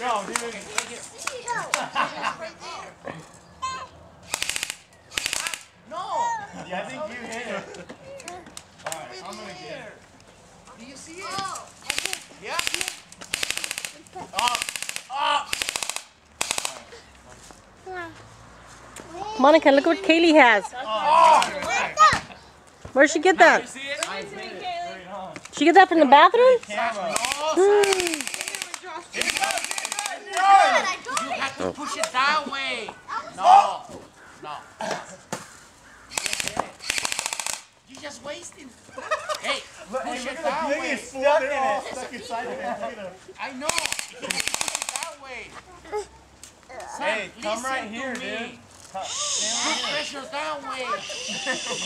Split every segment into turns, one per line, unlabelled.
go, dude.
No!
Yeah, I think you hit it.
Alright, I'm gonna get it. Do you see it? Oh, yeah?
Monica, look what Kaylee has. Where'd she get that?
You see it?
I hit it.
She get that from the bathroom?
Camera.
You have to push it that way. No. No. You're just wasting. Hey, push it that way.
Stuck in it. Stuck inside of it. Look at him.
I know. You have to push it that way.
Hey, come
Listen
right here,
to me.
dude.
Put pressure that way.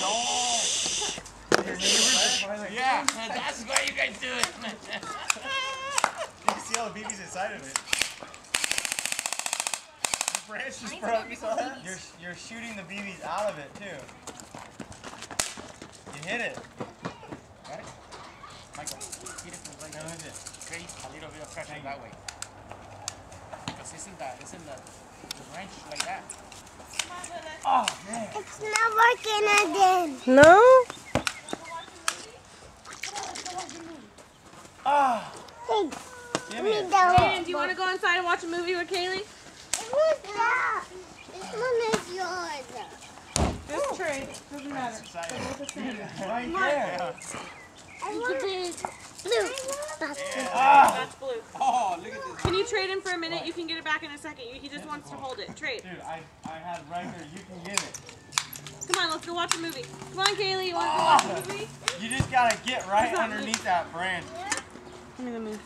No. Yeah, that's why you guys do it.
You can see all the BBs inside of it. The branch just broke. You saw that? You're shooting the BBs out of it too. You hit it.
Right? Michael, hit it from right there. Create a little bit of pressure that way. Because it's in the branch like that.
Oh man.
It's not working again.
No?
Ah.
Hey,
Give me it.
Aiden, do you want to go inside and watch a movie with Kaylee?
who's that? This one is yours.
Just trade. Doesn't matter.
Right there.
I want blue.
Ah.
That's blue.
Oh, look at this.
Can you trade him for a minute? You can get it back in a second. He just wants to hold it. Trade.
Dude, I had right here. You can give it.
Come on, let's go watch a movie. Come on, Kaylee. You want to go watch a movie?
You just gotta get right
What's that
underneath that branch.
Give me the move.